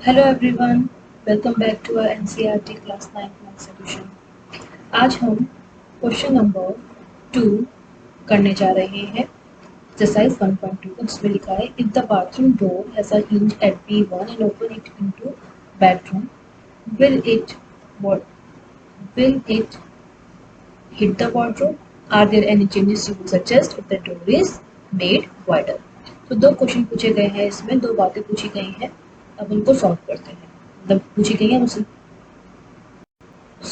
Hello everyone, welcome back to our NCERT class 9 math solution. आज हम question number 2 करने जा रहे हैं एक्सरसाइज 1.2। इसमें लिखा है if the bathroom door has a hinge at B1 and open it into bedroom, will it what will it hit the wardrobe? Are there any changes you would suggest if the door is made wider? तो दो question पूछे गए हैं, इसमें दो बातें पूछी गई हैं। अब उनको सॉल्व करते हैं। मतलब पूछी गई है उसे।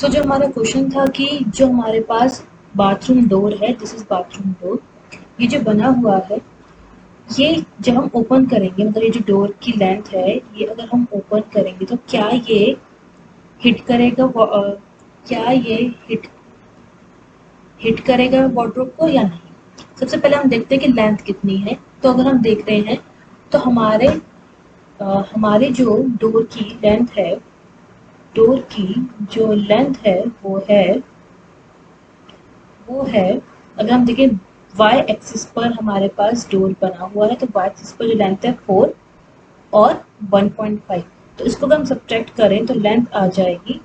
जो हमारा क्वेश्चन था कि जो हमारे पास बाथरूम डोर है, दिस इज बाथरूम डोर, ये जो बना हुआ है, ये जब हम ओपन करेंगे, मतलब ये जो डोर की लेंथ है, ये अगर हम ओपन करेंगे तो क्या ये हिट करेगा क्या ये हिट करेगा वार्डरोब को या नहीं। सबसे पहले हम देखते हैं कि लेंथ कितनी है। तो अगर हम देख रहे हैं तो हमारे जो डोर की लेंथ है, डोर की जो लेंथ है वो है अगर हम देखें वाई एक्सिस पर हमारे पास डोर बना हुआ है, तो वाई एक्सिस पर जो लेंथ है 4 और 1.5। तो इसको अगर हम सब्ट्रैक्ट करें तो लेंथ आ जाएगी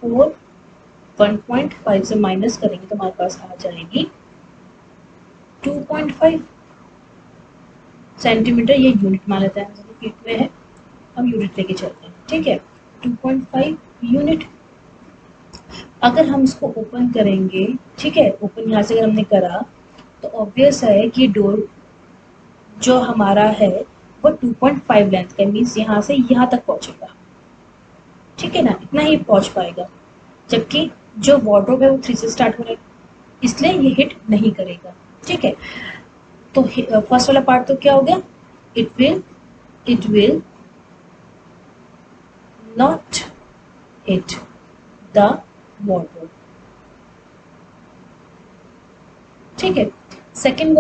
4, 1.5 से माइनस करेंगे तो हमारे पास आ जाएगी 2.5 सेंटीमीटर। ये यूनिट मान लेते हैं, फीट में है, हम यूनिट लेके चलते हैं। ठीक है, 2.5 यूनिट। अगर हम इसको ओपन करेंगे, ठीक है, ओपन यहाँ से अगर हमने करा तो ऑब्वियस है कि डोर जो हमारा है वो 2.5 लेंथ का, मीन्स यहाँ से यहाँ तक पहुंचेगा। ठीक है ना, इतना ही पहुंच पाएगा। जबकि जो वार्डरोब है वो 3 से स्टार्ट हो रहा है, इसलिए ये हिट नहीं करेगा। ठीक है, तो फर्स्ट वाला पार्ट तो क्या हो गया, it will not hit the wardrobe. ठीक है, सेकंड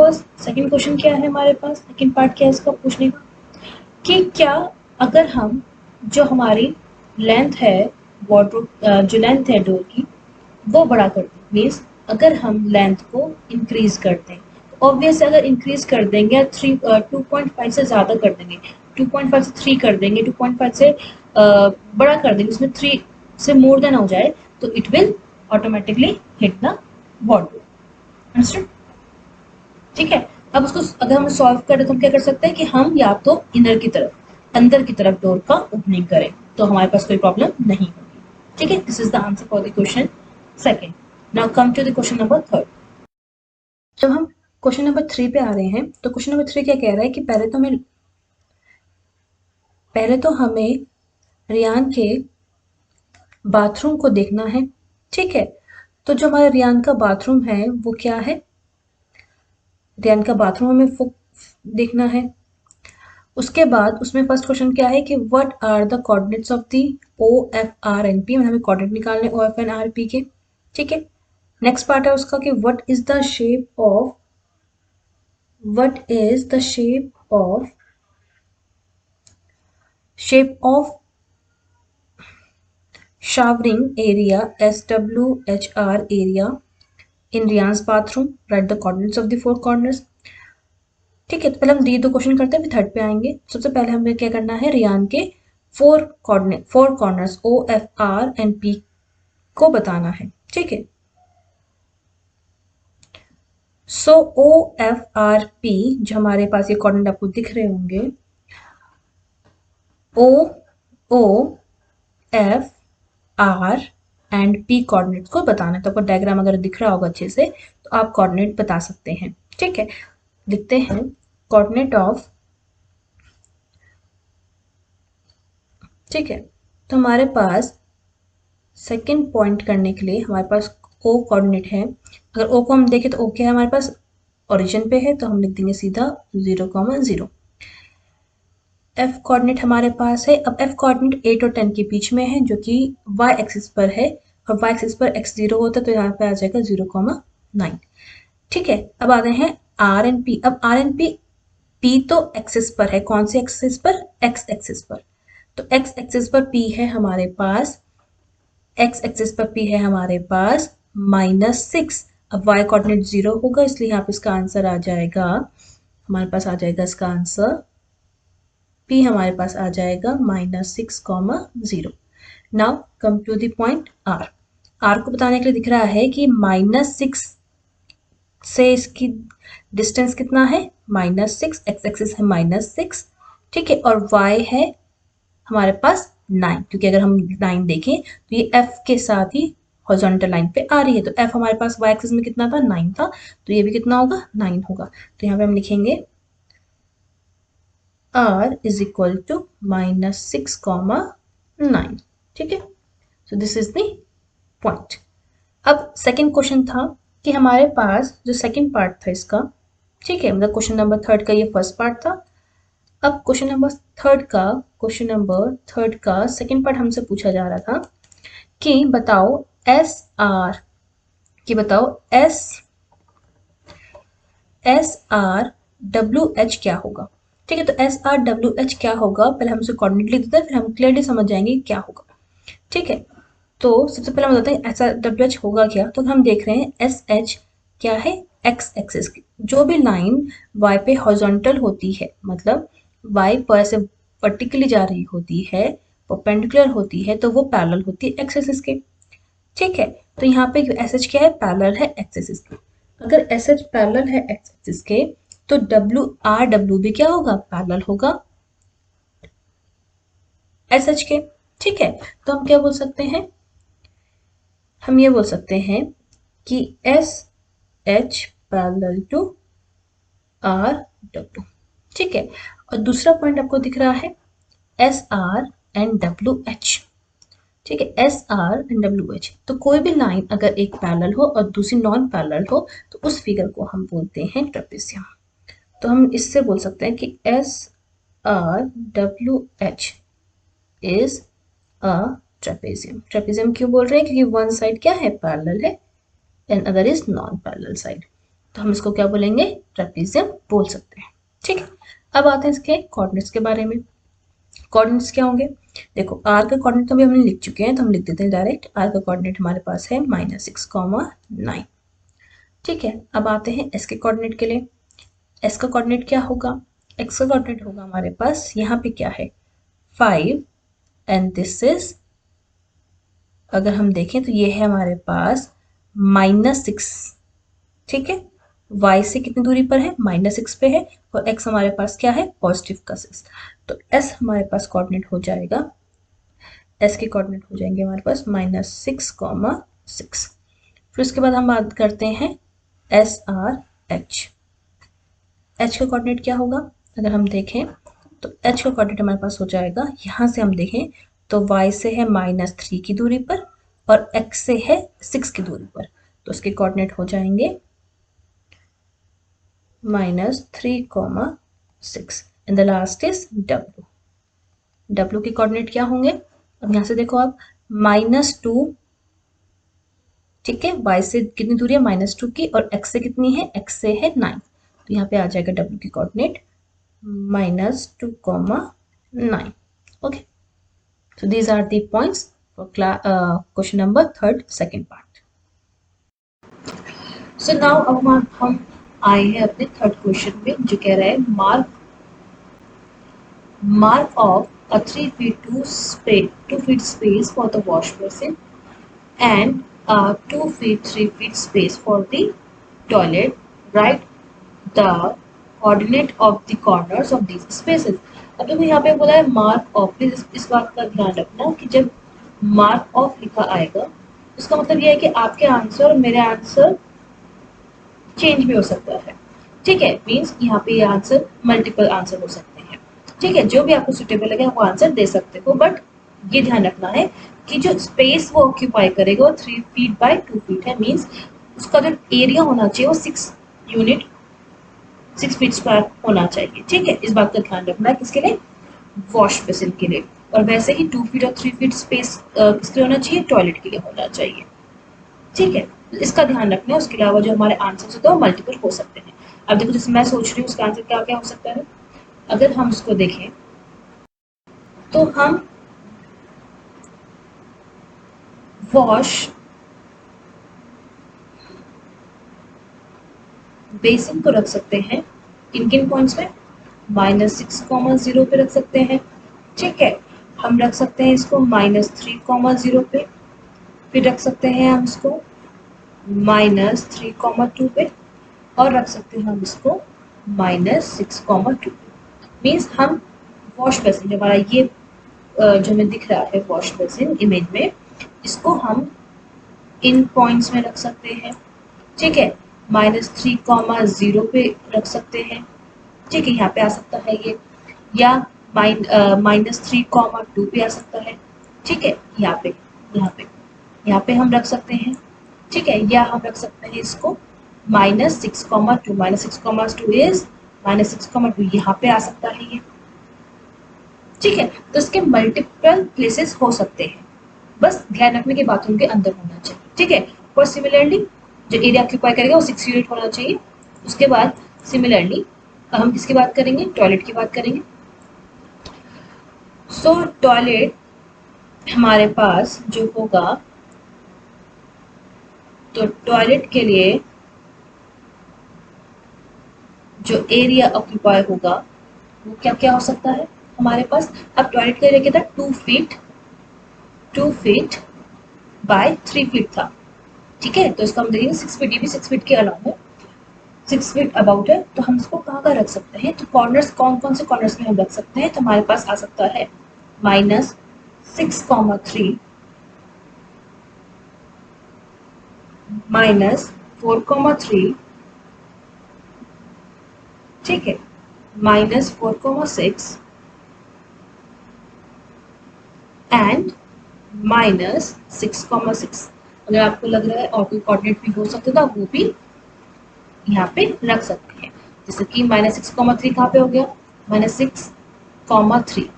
क्वेश्चन क्या है हमारे पास, सेकंड पार्ट क्या है इसका पूछने का, कि क्या अगर हम जो हमारी लेंथ है वार्डरोब, जो लेंथ है डोर की, वो बड़ा कर दें, मीन्स अगर हम लेंथ को इंक्रीज कर दें, तो ऑब्वियस अगर इंक्रीज कर देंगे 2.5 से ज़्यादा कर देंगे, 2.5 से 3 कर देंगे, 2.5 से बड़ा कर देंगे, उसमें 3 से मोर देन हो जाए, तो it will automatically hit the wardrobe. Understood? ठीक है, अब उसको अगर हम सॉल्व करें तो हम क्या कर सकते हैं कि हम या तो अंदर की तरफ डोर का ओपनिंग करें, तो हमारे पास कोई प्रॉब्लम नहीं होगी। ठीक है, this is the answer for the question second. Now come to the question number third. जब हम क्वेश्चन नंबर 3 पे आ रहे हैं, तो क्वेश्चन नंबर 3 क्या कह रहा है कि पहले तो हमें रियान के बाथरूम को देखना है। ठीक है, तो जो हमारा रियान का बाथरूम है वो क्या है, रियान का बाथरूम हमें देखना है। उसके बाद उसमें फर्स्ट क्वेश्चन क्या है कि what are the coordinates of the O F R and P, मतलब हमें कोऑर्डिनेट निकालने O F and R P के। ठीक है, नेक्स्ट पार्ट है उसका कि what is the shape of showering area SWHR area in Riyan's bathroom, write the coordinates of the four corners। ठीक है, तो पहले हम ये दो क्वेश्चन करते हैं, फिर थर्ड पे आएंगे। सबसे पहले हमें क्या करना है, रियान के four corners O F R and P को बताना है। ठीक है, so O F R P, जो हमारे पास ये कोऑर्डिनेट आपको दिख रहे होंगे, O O F R and P coordinates को बताना है। तो आपको डायग्राम अगर दिख रहा होगा अच्छे से तो आप कोऑर्डिनेट बता सकते हैं। ठीक है, लिखते हैं कोऑर्डिनेट ऑफ। ठीक है, तो हमारे पास सेकंड पॉइंट करने के लिए हमारे पास ओ कोऑर्डिनेट है। अगर ओ को हम देखें तो ओ क्या है हमारे पास, ओरिजिन पे है, तो हम लिख देंगे सीधा 0,0। एफ कोऑर्डिनेट हमारे पास है। अब एफ कोऑर्डिनेट 8 और 10 के बीच में है, जो कि वाई एक्सिस पर है, और वाई एक्सिस पर x0 होता है, तो यहाँ पे आ जाएगा 0,9। ठीक है, अब आते हैं आर एंड पी। अब आर एंड पी तो एक्सिस पर है, कौन से एक्सिस पर, एक्स एक्सिस पर। तो एक्स एक्सिस पर पी है हमारे पास, -6। अब y कोऑर्डिनेट 0 होगा, इसलिए यहाँ पे इसका आंसर आ जाएगा, हमारे पास आ जाएगा इसका आंसर P हमारे पास आ जाएगा -6, 0। Now come to the point R। R को बताने के लिए दिख रहा है कि -6 से इसकी डिस्टेंस कितना है, -6, एक्स एक्सिस है -6, ठीक है, और y है हमारे पास 9, क्योंकि अगर हम 9 देखें तो ये f के साथ ही हॉरिजॉन्टल लाइन पे आ रही है, तो f हमारे पास y एक्सिस में कितना था, 9 था, तो ये भी कितना होगा, 9 होगा। तो यहाँ पे हम लिखेंगे r इज इक्वल टू -6, 9, ठीक है। So this is the point. अब सेकंड क्वेश्चन था कि हमारे पास जो सेकंड पार्ट था इसका, ठीक है, मतलब क्वेश्चन नंबर थर्ड का ये फर्स्ट पार्ट था। अब क्वेश्चन नंबर थर्ड का सेकंड पार्ट हमसे पूछा जा रहा था कि बताओ एस आर डब्ल्यू एच क्या होगा। ठीक है, तो एस आर डब्ल्यू एच क्या होगा, पहले हम उसे कोऑर्डिनेट लिख देते हैं, फिर हम क्लियरली समझ जाएंगे क्या होगा। ठीक है, तो सबसे पहले हम बताते हैं एस आर डब्ल्यू एच होगा क्या। तो हम देख रहे हैं एस एच क्या है, एक्स एक्सिस की जो भी लाइन वाई पे हॉरिजॉन्टल होती है, मतलब वाई पर ऐसे वर्टिकली जा रही होती है, परपेंडिकुलर होती है, तो वो पैरेलल होती है एक्स एक्सिस के। ठीक है, तो यहाँ पे एस एच क्या है, पैरेलल है एक्स एक्सिस के। अगर एस एच पैरेलल है एक्स एक्सिस के, तो डब्ल्यू आर डब्ल्यू भी क्या होगा, पैरेलल होगा एस एच के। ठीक है, तो हम क्या बोल सकते हैं, हम ये बोल सकते हैं कि S H parallel to R W. ठीक है, और दूसरा पॉइंट आपको दिख रहा है S R and W H. ठीक है, S R and W H, तो कोई भी लाइन अगर एक पैरेलल हो और दूसरी नॉन पैरेलल हो तो उस फिगर को हम बोलते हैं ट्रेपेजियम। तो हम इससे बोल सकते हैं कि S R W H is a trapezium. Trapezium क्यों बोल रहे हैं, क्योंकि वन साइड क्या है, पैरेलल है, and other is non parallel side, तो हम इसको क्या बोलेंगे, ट्रेपेजियम बोल सकते हैं। ठीक है, अब आते हैं इसके कोऑर्डिनेट्स के बारे में। कोऑर्डिनेट्स क्या होंगे, देखो आर का कोऑर्डिनेट तो अभी हमने लिख चुके हैं, तो हम लिख देते हैं डायरेक्ट। आर का कोऑर्डिनेट हमारे पास है -6, 9। ठीक है, अब आते हैं एस के कोऑर्डिनेट के लिए। एस का कोऑर्डिनेट क्या होगा, एक्स का कोऑर्डिनेट होगा हमारे पास यहाँ पे क्या है, 5, एंड दिस इज, अगर हम देखें तो ये है हमारे पास -6। ठीक है, y से कितनी दूरी पर है, -6 पे है, और x हमारे पास क्या है, पॉजिटिव का 6। तो s हमारे पास कोऑर्डिनेट हो जाएगा, s के कोऑर्डिनेट हो जाएंगे हमारे पास -6, 6। फिर उसके बाद हम बात करते हैं एस आर एच। एच का कोऑर्डिनेट क्या होगा, अगर हम देखें तो एच का कोऑर्डिनेट हमारे पास हो जाएगा, यहाँ से हम देखें तो y से है -3 की दूरी पर और x से है 6 की दूरी पर, तो उसके कोऑर्डिनेट हो जाएंगे -3, 6, and the last is w। w के कोऑर्डिनेट क्या होंगे, अब यहाँ से देखो आप, -2, ठीक है, y से कितनी दूरी है, -2 की, और x से कितनी है, x से है 9, तो यहाँ पे आ जाएगा w की coordinate -2, 9। Okay, so these are the points for question number third second part. So now अब हम आए हैं अपने थर्ड क्वेश्चन में, जो कह रहा है mark off a 2 feet space for the wash basin and a 2 feet 3 feet space for the toilet. Write the coordinate of the corners of these spaces. अब देखो यहाँ पे बोला है मार्क ऑफ, प्लीज इस बात का ध्यान रखना कि जब मार्क ऑफ लिखा आएगा उसका मतलब यह है कि आपके आंसर और मेरे आंसर चेंज भी हो सकता है। ठीक है, मीन्स यहाँ पे ये आंसर मल्टीपल आंसर हो सकते हैं। ठीक है, जो भी आपको सुटेबल लगे आप वो आंसर दे सकते हो, बट ये ध्यान रखना है कि जो स्पेस वो ऑक्यूपाई करेगा वो 3 फीट बाय 2 फीट है, मीन्स उसका जो एरिया होना चाहिए वो 6 फीट स्क्वायर होना चाहिए। ठीक है, इस बात का ध्यान रखना है, किसके लिए, वॉश बेसिन के लिए। और वैसे ही 2 फीट और 3 फीट स्पेस किसके लिए होना चाहिए, टॉयलेट के लिए होना चाहिए। ठीक है, इसका ध्यान रखना है। उसके अलावा जो हमारे आंसर होते हैं वो मल्टीपल हो सकते हैं। अब देखो जैसे मैं सोच रही हूँ उसका आंसर क्या क्या हो सकता है, अगर हम उसको देखें तो हम वॉश बेसिन को रख सकते हैं किन किन पॉइंट्स में, -6,0 पे रख सकते हैं। ठीक है, हम रख सकते हैं इसको -3,0 पे, फिर रख सकते हैं हम इसको -3,2 पे, और रख सकते हैं हम इसको -6,2 पे। मीन्स हम वॉश बेसिन, जो हमारा ये जो हमें दिख रहा है वॉश बेसिन इमेज में, इसको हम इन पॉइंट्स में रख सकते हैं। ठीक है, -3,0 पे रख सकते हैं। ठीक है, यहाँ पे आ सकता है ये, या -3,2 पे आ सकता है। ठीक है, यहाँ पे हम रख सकते हैं। ठीक है, या हम रख सकते हैं इसको -6,2, -6,2 इज -6,2, यहाँ पे आ सकता है ये। ठीक है, तो इसके मल्टीपल प्लेसेस हो सकते हैं, बस ध्यान रखने की बात उनके अंदर होना चाहिए। ठीक है, और सिमिलरली जो एरिया ऑक्यूपाई करेगा वो 6 यूनिट होना चाहिए। उसके बाद सिमिलरली हम किसकी बात करेंगे, टॉयलेट की बात करेंगे। सो टॉयलेट हमारे पास जो होगा, तो टॉयलेट के लिए जो एरिया ऑक्यूपाई होगा वो क्या क्या हो सकता है हमारे पास। अब टॉयलेट का एरिया क्या था, 2 फीट बाय 3 फीट था। ठीक है, तो इसको हम देखेंगे 6 फीट, ये भी 6 फीट के अलाउ है, 6 फीट अबाउट है। तो हम इसको कहाँ का रख सकते हैं, तो कॉर्नर्स कौन कौन से कॉर्नर्स में हम रख सकते हैं, तो हमारे पास आ सकता है -6,3, -4,3, ठीक है, -4,6 एंड -6,6। अगर आपको लग रहा है और कोई कोऑर्डिनेट भी हो सकता था, वो भी यहाँ पे रख सकते हैं। जैसे कि -6,3 कहाँ पे हो गया, -6,3।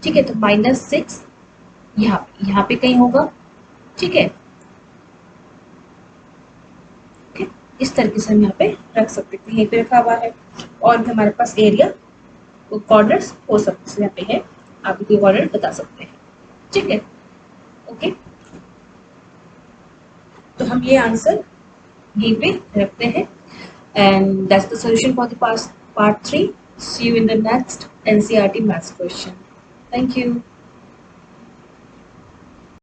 ठीक है, तो -6 यहाँ पे कहीं होगा। ठीक है, इस तरीके से हम यहाँ पे रख सकते हैं, यहीं पे रखा हुआ है। और भी हमारे पास एरिया कॉर्नर्स हो सकते हैं, यहाँ पे है, आप कोई कॉर्नर बता सकते हैं। ठीक है, ओके, तो हम ये आंसर यहीं पे रखते हैं। And that's the solution for the part 3। See you in the next NCERT maths question. Thank you.